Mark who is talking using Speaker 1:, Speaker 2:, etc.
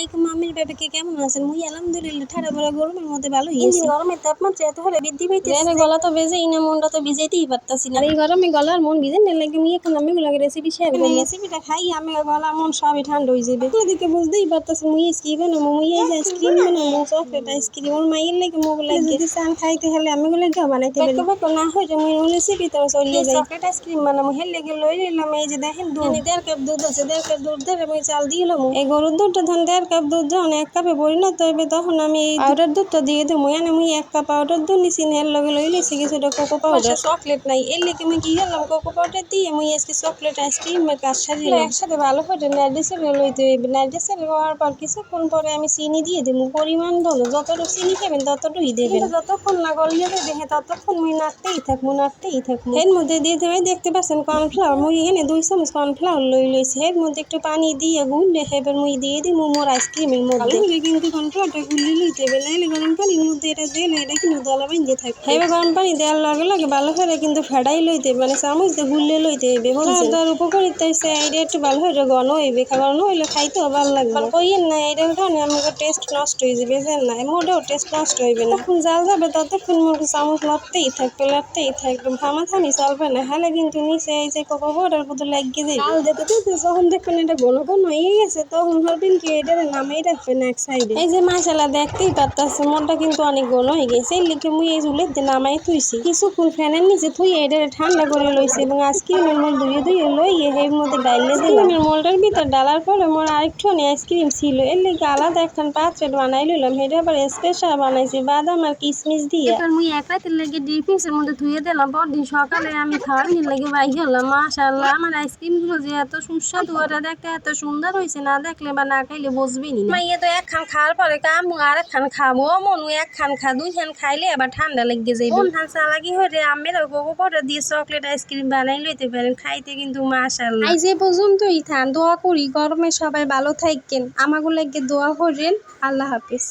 Speaker 1: আলাইকুম মামির বেবিকে কেমন আছেন? মুই আলহামদুলিল্লাহ ঠাড়া পড়া গরমের মধ্যে ভালোই আছি। গরমের তাপমাত্রা এত হারে বৃদ্ধি পাইতেছে, গলা তো বেজেই না, মনটা তো ভিজাইতেই পারতাছি না। এই গরমে গলার মন ভিজে না লাগে মুই এখন আমি গুলো রেসিপি শেয়ার করব। রেসিপিটা খাই আমি গলা মন সবই ঠান্ডা হয়ে যাবে। আপনাদেরকে বুঝতেই পারতাছি মুই কি বানাবো। মুই এই যে আইসক্রিম বানাবো, চকলেট আইসক্রিম। ওর মাইয়ের লাগে মুগ লাগে যদি চান খাইতে হলে আমি গুলো বানাইতে পারি। বেকো না হয় যে মুই রেসিপি তো চলিয়ে যাই। চকলেট আইসক্রিম বানাবো হেল লাগে লই নিলাম। এই যে দেখেন দুধ, 1.5 কাপ দুধ আছে, 1.5 কাপ দুধ ধরে আমি চাল দিয়ে দিলাম। এই গরুর দুধটা ধন 1.5 কাপ দুধ যখন 1 কাপে পরিণত হইবে তখন আমি এই পাউডার দুধটা দিয়ে দেবো। এনে মুই 1 কাপ পাউডার দুধ নিছি, এর লগে লই লিছি কিছুটা কোকো পাউডার। চকলেট নাই এর লেগে মুই কি করলাম, কোকো পাউডার দিয়ে মুই আজকে চকলেট আইসক্রিমের কাজ সাজিলাম। একসাথে ভালো করে নাইড্রেসের লইতে হইবে। নাইড্রেসের হওয়ার পর কিছুক্ষণ পরে আমি চিনি দিয়ে দেবো পরিমাণ মতো। যতটুকু চিনি খাবেন ততটুকুই দেবেন। যতক্ষণ না গলিয়ে দেবে ততক্ষণ মুই নাড়তেই থাকবো। এর মধ্যে দিয়ে দেবে, দেখতে পাচ্ছেন কর্নফ্লাওয়ার। মুই এখানে 2 চামচ কর্নফ্লাওয়ার লই লইছি। এর মধ্যে একটু পানি দিয়ে গুললে এবার মুই দিয়ে দিই মোর আইসক্রিমের মধ্যে। কিন্তু কর্নফ্লাওয়ারটা গুললে লইতে হবে, নাইলে গরম পানির মধ্যে এটা দিলে এটা কিন্তু দলা বাইন্ধে থাকবে। এবার গরম পানি দেওয়ার লগে লগে ভালো করে কিন্তু ফেটাই লইতে হবে, মানে চামচ দিয়ে গুললে লইতে হবে। তার উপকারিতা হচ্ছে এটা একটু ভালো হয়ে ঘন হইবে, ঘন হইলে খাইতেও ভালো লাগবে। কইয়েন না এটার কারণে আমাকে টেস্ট নষ্ট হয়ে যাবে, না মোটেও টেস্ট নষ্ট হইবে না। তখন জাল যাবে ততক্ষণ মোর চামচ লড়তেই থাকবে। থামাথামি চলবে না, হলে কিন্তু নিচে এই যে কোকো পাউডার মতো লাগিয়ে যাবে। জাল যেতে যখন দেখবেন এটা ঘন ঘন হয়ে গেছে তখন ভাববেন কি এটা নামাই রাখবেন এক সাইডে। এই যে মাশাআল্লাহ দেখতেই পারতাছে মনটা কিন্তু অনেক ঘন হয়ে গেছে। এই লিখে মুই এই চুলের দিয়ে নামাই থুইছি। কিছুক্ষণ ফ্যানের নিচে থুইয়ে এটা ঠান্ডা করে লইছি এবং আইসক্রিমের মোল ধুয়ে লইয়ে এর মধ্যে ডাইলে দিলাম। মোলটার ভিতর ডালার পরে মোর আরেকটু আইসক্রিম ছিল, এর লিগে আলাদা একটা পাত্রে বানাই লইলাম। এটা আবার স্পেশাল বানাইছি বাদাম আর কিশমিশ দিয়ে। এবার মুই এক রাতের লেগে ডিপ ফ্রিজের মধ্যে ধুয়ে দিলাম। পরদিন সকালে আমি খাওয়ার লেগে বাই গেলাম। মাশাআল্লাহ আমার আইসক্রিমগুলো যে এত সুস্বাদু, ওটা দেখতে এত সুন্দর হয়েছে, না দেখলে বা না খাইলে বুঝবি না। মাইয়ে তো 1 খান খাওয়ার পরে কামু আর 1 খান খাবো। মনু 1 খান খা, 2 খান খাইলে আবার ঠান্ডা লেগে যাইবে। কোন খান চালাকি হয়ে আমের কোকো পাউডার দিয়ে চকলেট আইসক্রিম বানাই লইতে পারেন, খাইতে কিন্তু মাশাআল্লাহ। আজ এ পর্যন্তই থান, দোয়া করি গরমে সবাই ভালো থাকেন, আমাগুলো লাগে দোয়া করেন। আল্লাহ হাফেজ।